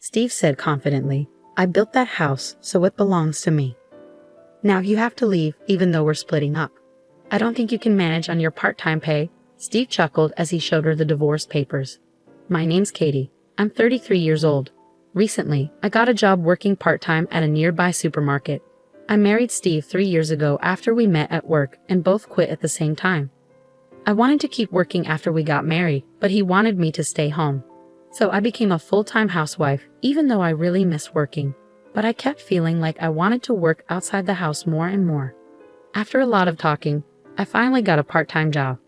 Steve said confidently. I built that house, so it belongs to me. Now you have to leave, even though we're splitting up. I don't think you can manage on your part-time pay. Steve chuckled as he showed her the divorce papers. My name's Katie. I'm 33 years old. Recently, I got a job working part-time at a nearby supermarket. I married Steve 3 years ago after we met at work and both quit at the same time. I wanted to keep working after we got married, but he wanted me to stay home. So I became a full-time housewife, even though I really miss working. But I kept feeling like I wanted to work outside the house more and more. After a lot of talking, I finally got a part-time job.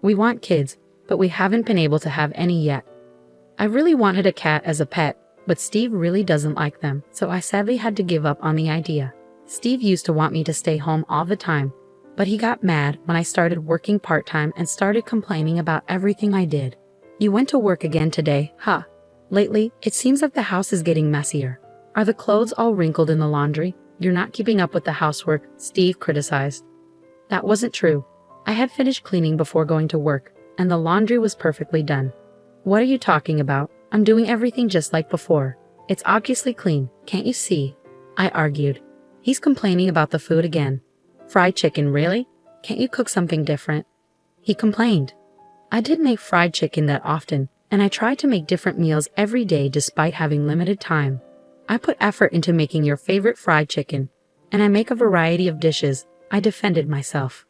We want kids, but we haven't been able to have any yet. I really wanted a cat as a pet, but Steve really doesn't like them, so I sadly had to give up on the idea. Steve used to want me to stay home all the time, but he got mad when I started working part-time and started complaining about everything I did. You went to work again today, huh? Lately, it seems like the house is getting messier. Are the clothes all wrinkled in the laundry? You're not keeping up with the housework, Steve criticized. That wasn't true. I had finished cleaning before going to work, and the laundry was perfectly done. What are you talking about? I'm doing everything just like before. It's obviously clean, can't you see? I argued. He's complaining about the food again. Fried chicken, really? Can't you cook something different? He complained. I didn't make fried chicken that often, and I tried to make different meals every day despite having limited time. I put effort into making your favorite fried chicken, and I make a variety of dishes. I defended myself.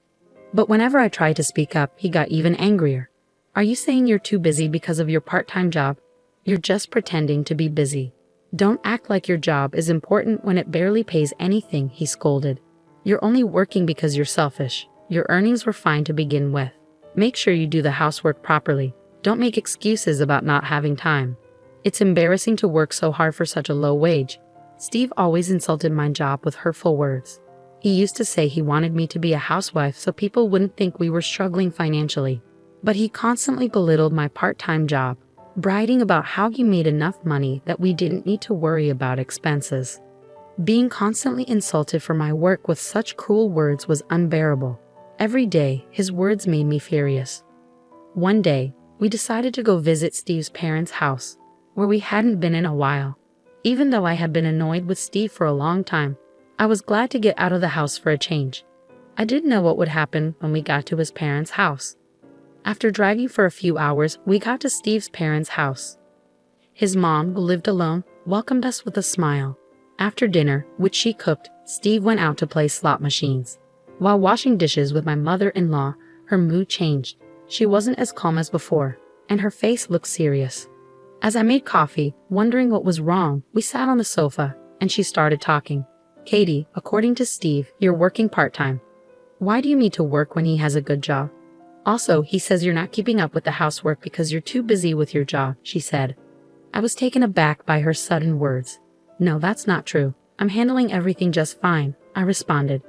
But whenever I tried to speak up, he got even angrier. Are you saying you're too busy because of your part-time job? You're just pretending to be busy. Don't act like your job is important when it barely pays anything, he scolded. You're only working because you're selfish. Your earnings were fine to begin with. Make sure you do the housework properly. Don't make excuses about not having time. It's embarrassing to work so hard for such a low wage. Steve always insulted my job with hurtful words. He used to say he wanted me to be a housewife so people wouldn't think we were struggling financially. But he constantly belittled my part-time job, bragging about how he made enough money that we didn't need to worry about expenses. Being constantly insulted for my work with such cruel words was unbearable. Every day, his words made me furious. One day, we decided to go visit Steve's parents' house, where we hadn't been in a while. Even though I had been annoyed with Steve for a long time, I was glad to get out of the house for a change. I didn't know what would happen when we got to his parents' house. After driving for a few hours, we got to Steve's parents' house. His mom, who lived alone, welcomed us with a smile. After dinner, which she cooked, Steve went out to play slot machines. While washing dishes with my mother-in-law, her mood changed. She wasn't as calm as before, and her face looked serious. As I made coffee, wondering what was wrong, we sat on the sofa, and she started talking. Katie, according to Steve, you're working part-time. Why do you need to work when he has a good job? Also, he says you're not keeping up with the housework because you're too busy with your job, she said. I was taken aback by her sudden words. No, that's not true. I'm handling everything just fine, I responded.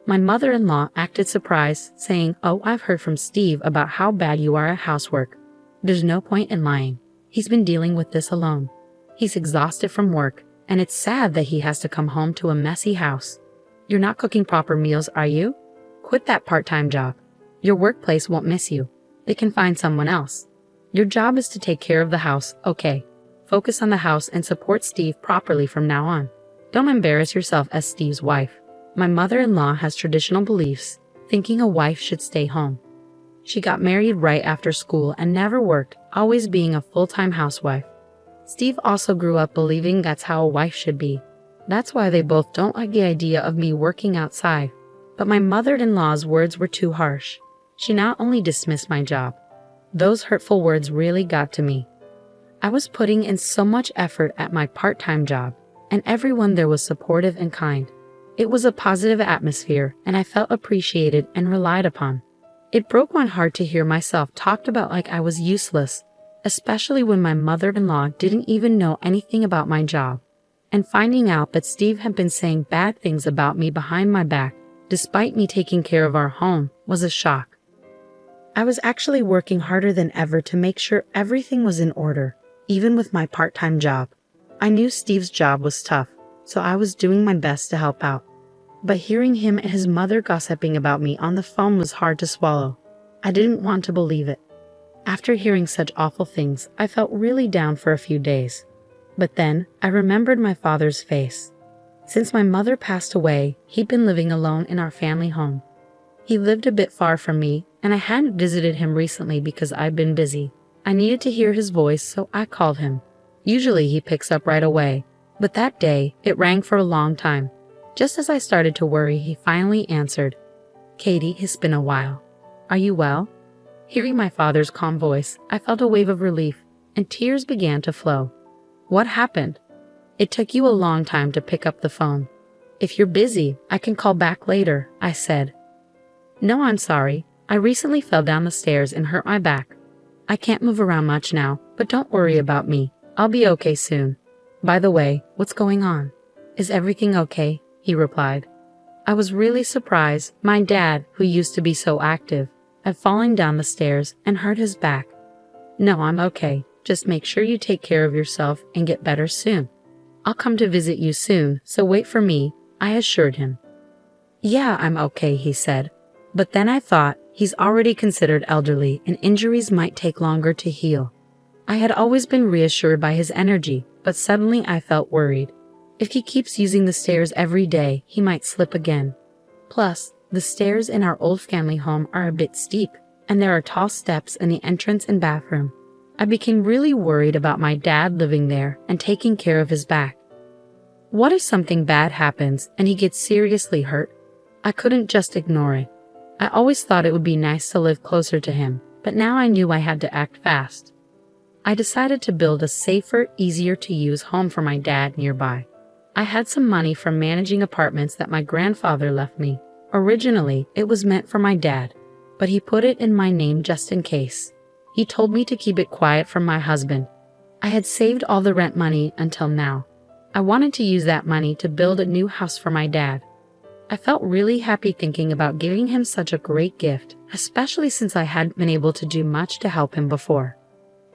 My mother-in-law acted surprised, saying, Oh, I've heard from Steve about how bad you are at housework. There's no point in lying. He's been dealing with this alone. He's exhausted from work, and it's sad that he has to come home to a messy house. You're not cooking proper meals, are you? Quit that part-time job. Your workplace won't miss you. They can find someone else. Your job is to take care of the house, okay? Focus on the house and support Steve properly from now on. Don't embarrass yourself as Steve's wife. My mother-in-law has traditional beliefs, thinking a wife should stay home. She got married right after school and never worked, always being a full-time housewife. Steve also grew up believing that's how a wife should be. That's why they both don't like the idea of me working outside. But my mother-in-law's words were too harsh. She not only dismissed my job. Those hurtful words really got to me. I was putting in so much effort at my part-time job, and everyone there was supportive and kind. It was a positive atmosphere, and I felt appreciated and relied upon. It broke my heart to hear myself talked about like I was useless, especially when my mother-in-law didn't even know anything about my job. And finding out that Steve had been saying bad things about me behind my back, despite me taking care of our home, was a shock. I was actually working harder than ever to make sure everything was in order, even with my part-time job. I knew Steve's job was tough, so I was doing my best to help out. But hearing him and his mother gossiping about me on the phone was hard to swallow. I didn't want to believe it. After hearing such awful things, I felt really down for a few days. But then I remembered my father's face. Since my mother passed away, he'd been living alone in our family home. He lived a bit far from me, and I hadn't visited him recently because I'd been busy. I needed to hear his voice, so I called him. Usually he picks up right away, but that day it rang for a long time. Just as I started to worry, he finally answered. "Katie, it's been a while. Are you well?" Hearing my father's calm voice, I felt a wave of relief, and tears began to flow. "What happened?" "It took you a long time to pick up the phone. If you're busy, I can call back later," I said. "No, I'm sorry. I recently fell down the stairs and hurt my back. I can't move around much now, but don't worry about me. I'll be okay soon. By the way, what's going on? Is everything okay?" he replied. I was really surprised. My dad, who used to be so active, had fallen down the stairs and hurt his back. "No, I'm okay. Just make sure you take care of yourself and get better soon. I'll come to visit you soon, so wait for me," I assured him. "Yeah, I'm okay," he said. But then I thought, he's already considered elderly and injuries might take longer to heal. I had always been reassured by his energy, but suddenly I felt worried. If he keeps using the stairs every day, he might slip again. Plus, the stairs in our old family home are a bit steep, and there are tall steps in the entrance and bathroom. I became really worried about my dad living there and taking care of his back. What if something bad happens and he gets seriously hurt? I couldn't just ignore it. I always thought it would be nice to live closer to him, but now I knew I had to act fast. I decided to build a safer, easier-to-use home for my dad nearby. I had some money from managing apartments that my grandfather left me. Originally, it was meant for my dad, but he put it in my name just in case. He told me to keep it quiet from my husband. I had saved all the rent money until now. I wanted to use that money to build a new house for my dad. I felt really happy thinking about giving him such a great gift, especially since I hadn't been able to do much to help him before.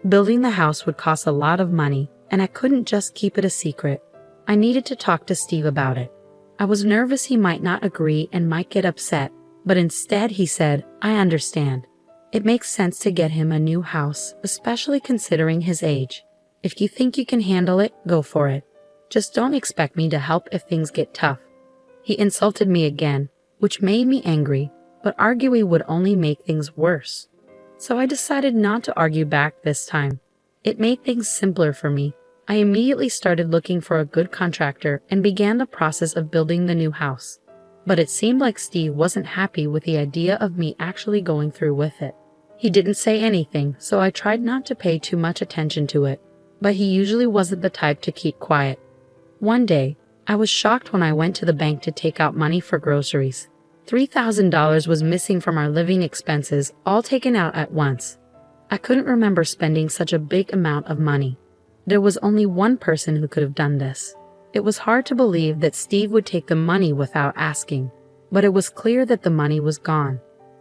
Building the house would cost a lot of money, and I couldn't just keep it a secret. I needed to talk to Steve about it. I was nervous he might not agree and might get upset, but instead he said, "I understand. It makes sense to get him a new house, especially considering his age. If you think you can handle it, go for it. Just don't expect me to help if things get tough." He insulted me again, which made me angry, but arguing would only make things worse. So I decided not to argue back this time. It made things simpler for me. I immediately started looking for a good contractor and began the process of building the new house. But it seemed like Steve wasn't happy with the idea of me actually going through with it. He didn't say anything, so I tried not to pay too much attention to it, but he usually wasn't the type to keep quiet. One day, I was shocked when I went to the bank to take out money for groceries. $3,000 was missing from our living expenses, all taken out at once. I couldn't remember spending such a big amount of money. There was only one person who could have done this. It was hard to believe that Steve would take the money without asking, but it was clear that the money was gone.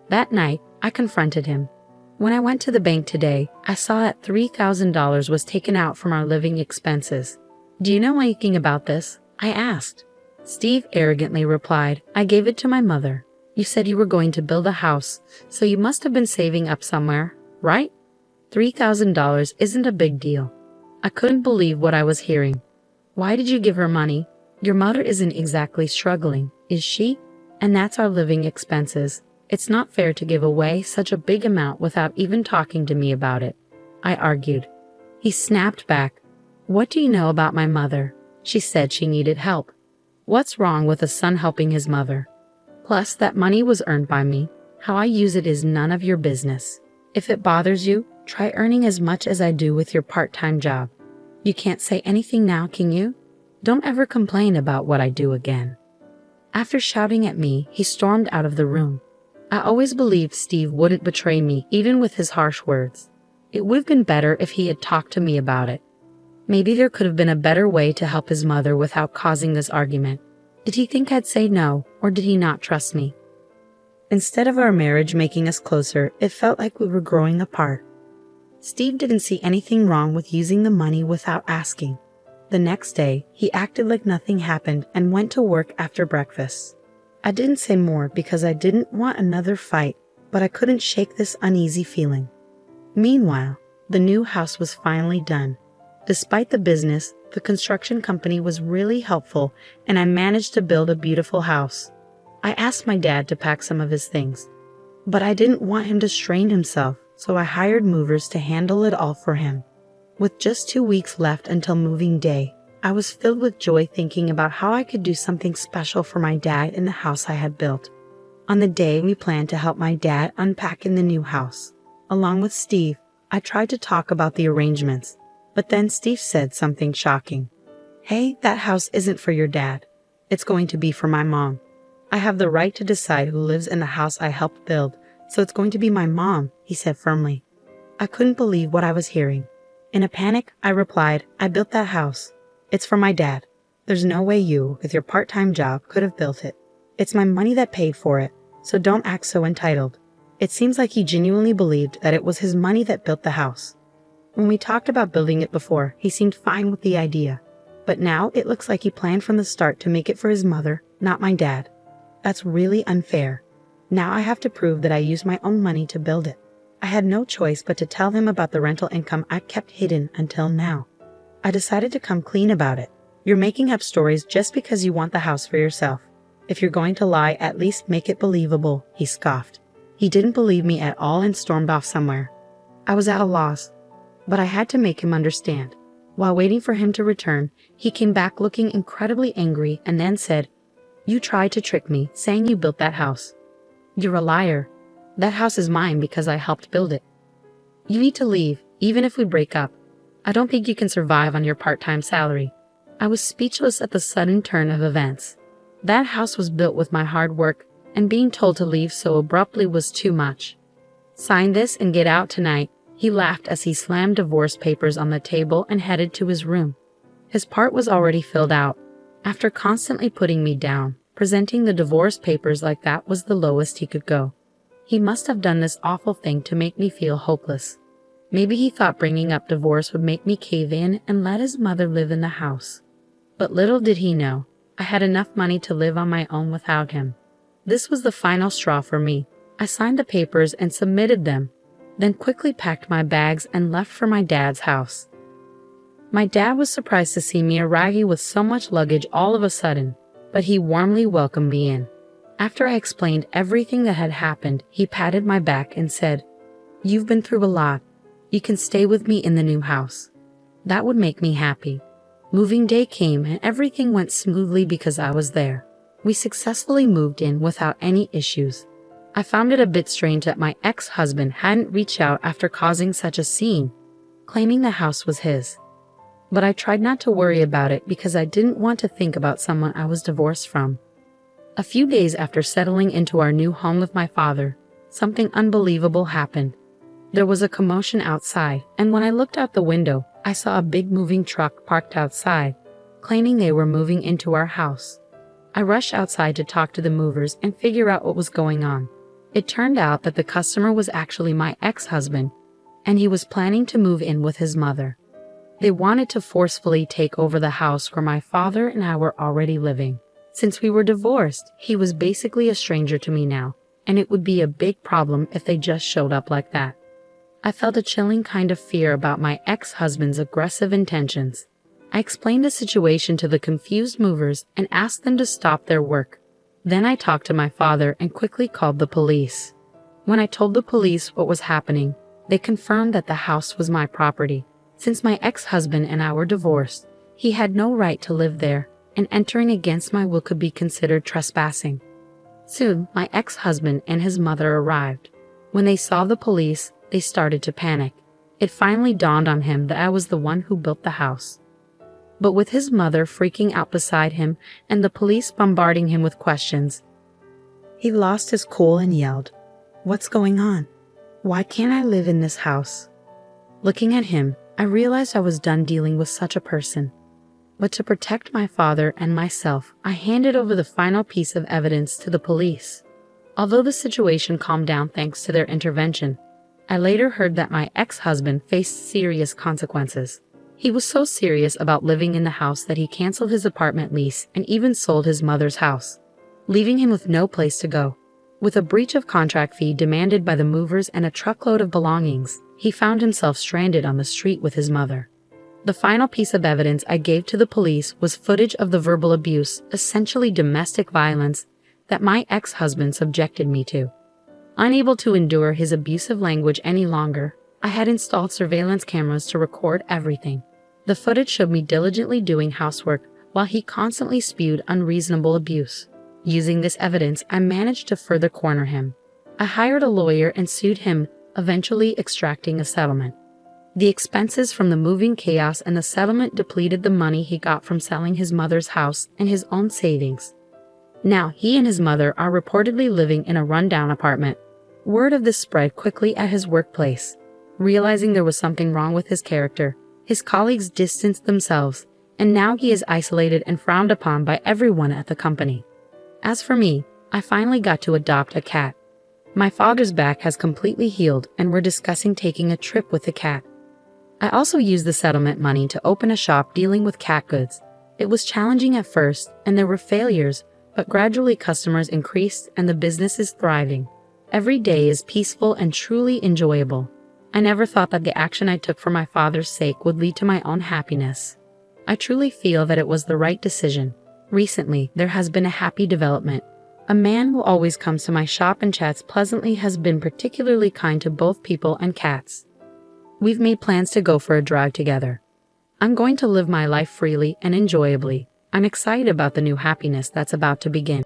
That night, I confronted him. When I went to the bank today, I saw that $3,000 was taken out from our living expenses. "Do you know anything about this?" I asked. Steve arrogantly replied, "I gave it to my mother. You said you were going to build a house, so you must have been saving up somewhere, right? $3,000 isn't a big deal." I couldn't believe what I was hearing. "Why did you give her money? Your mother isn't exactly struggling, is she? And that's our living expenses. It's not fair to give away such a big amount without even talking to me about it," I argued. He snapped back. "What do you know about my mother? She said she needed help. What's wrong with a son helping his mother? Plus, that money was earned by me. How I use it is none of your business. If it bothers you, try earning as much as I do with your part-time job. You can't say anything now, can you? Don't ever complain about what I do again." After shouting at me, he stormed out of the room. I always believed Steve wouldn't betray me, even with his harsh words. It would have been better if he had talked to me about it. Maybe there could have been a better way to help his mother without causing this argument. Did he think I'd say no, or did he not trust me? Instead of our marriage making us closer, it felt like we were growing apart. Steve didn't see anything wrong with using the money without asking. The next day, he acted like nothing happened and went to work after breakfast. I didn't say more because I didn't want another fight, but I couldn't shake this uneasy feeling. Meanwhile, the new house was finally done. Despite the business, The construction company was really helpful, and I managed to build a beautiful house. I asked my dad to pack some of his things, but I didn't want him to strain himself, so I hired movers to handle it all for him. With just 2 weeks left until moving day, I was filled with joy thinking about how I could do something special for my dad in the house I had built. On the day we planned to help my dad unpack in the new house, along with Steve, I tried to talk about the arrangements, but then Steve said something shocking. "Hey, that house isn't for your dad. It's going to be for my mom. I have the right to decide who lives in the house I helped build, so it's going to be my mom," he said firmly. I couldn't believe what I was hearing. In a panic, I replied, "I built that house. It's for my dad. There's no way you, with your part-time job, could have built it. It's my money that paid for it, so don't act so entitled." It seems like he genuinely believed that it was his money that built the house. When we talked about building it before, he seemed fine with the idea. But now it looks like he planned from the start to make it for his mother, not my dad. That's really unfair. Now I have to prove that I used my own money to build it. I had no choice but to tell him about the rental income I'd kept hidden until now. I decided to come clean about it. "You're making up stories just because you want the house for yourself. If you're going to lie, at least make it believable," he scoffed. He didn't believe me at all and stormed off somewhere. I was at a loss, but I had to make him understand. While waiting for him to return, he came back looking incredibly angry and then said, "You tried to trick me, saying you built that house. You're a liar. That house is mine because I helped build it. You need to leave, even if we break up. I don't think you can survive on your part-time salary." I was speechless at the sudden turn of events. That house was built with my hard work, and being told to leave so abruptly was too much. "Sign this and get out tonight," he laughed as he slammed divorce papers on the table and headed to his room. His part was already filled out. After constantly putting me down, presenting the divorce papers like that was the lowest he could go. He must have done this awful thing to make me feel hopeless. Maybe he thought bringing up divorce would make me cave in and let his mother live in the house. But little did he know, I had enough money to live on my own without him. This was the final straw for me. I signed the papers and submitted them, then quickly packed my bags and left for my dad's house. My dad was surprised to see me arriving with so much luggage all of a sudden, but he warmly welcomed me in. After I explained everything that had happened, he patted my back and said, "You've been through a lot. You can stay with me in the new house." That would make me happy. Moving day came and everything went smoothly because I was there. We successfully moved in without any issues. I found it a bit strange that my ex-husband hadn't reached out after causing such a scene, claiming the house was his. But I tried not to worry about it because I didn't want to think about someone I was divorced from. A few days after settling into our new home with my father, something unbelievable happened. There was a commotion outside, and when I looked out the window, I saw a big moving truck parked outside, claiming they were moving into our house. I rushed outside to talk to the movers and figure out what was going on. It turned out that the customer was actually my ex-husband, and he was planning to move in with his mother. They wanted to forcefully take over the house where my father and I were already living. Since we were divorced, he was basically a stranger to me now, and it would be a big problem if they just showed up like that. I felt a chilling kind of fear about my ex-husband's aggressive intentions. I explained the situation to the confused movers and asked them to stop their work. Then I talked to my father and quickly called the police. When I told the police what was happening, they confirmed that the house was my property. Since my ex-husband and I were divorced, he had no right to live there, and entering against my will could be considered trespassing. Soon, my ex-husband and his mother arrived. When they saw the police, they started to panic. It finally dawned on him that I was the one who built the house. But with his mother freaking out beside him and the police bombarding him with questions, he lost his cool and yelled, "What's going on? Why can't I live in this house?" Looking at him, I realized I was done dealing with such a person. But to protect my father and myself, I handed over the final piece of evidence to the police. Although the situation calmed down thanks to their intervention, I later heard that my ex-husband faced serious consequences. He was so serious about living in the house that he canceled his apartment lease and even sold his mother's house, leaving him with no place to go. With a breach of contract fee demanded by the movers and a truckload of belongings, he found himself stranded on the street with his mother. The final piece of evidence I gave to the police was footage of the verbal abuse, essentially domestic violence, that my ex-husband subjected me to. Unable to endure his abusive language any longer, I had installed surveillance cameras to record everything. The footage showed me diligently doing housework while he constantly spewed unreasonable abuse. Using this evidence, I managed to further corner him. I hired a lawyer and sued him, eventually extracting a settlement. The expenses from the moving chaos and the settlement depleted the money he got from selling his mother's house and his own savings. Now he and his mother are reportedly living in a rundown apartment. Word of this spread quickly at his workplace. Realizing there was something wrong with his character, his colleagues distanced themselves, and now he is isolated and frowned upon by everyone at the company. As for me, I finally got to adopt a cat. My father's back has completely healed, and we're discussing taking a trip with the cat. I also used the settlement money to open a shop dealing with cat goods. It was challenging at first, and there were failures, but gradually customers increased and the business is thriving. Every day is peaceful and truly enjoyable. I never thought that the action I took for my father's sake would lead to my own happiness. I truly feel that it was the right decision. Recently, there has been a happy development. A man who always comes to my shop and chats pleasantly has been particularly kind to both people and cats. We've made plans to go for a drive together. I'm going to live my life freely and enjoyably. I'm excited about the new happiness that's about to begin.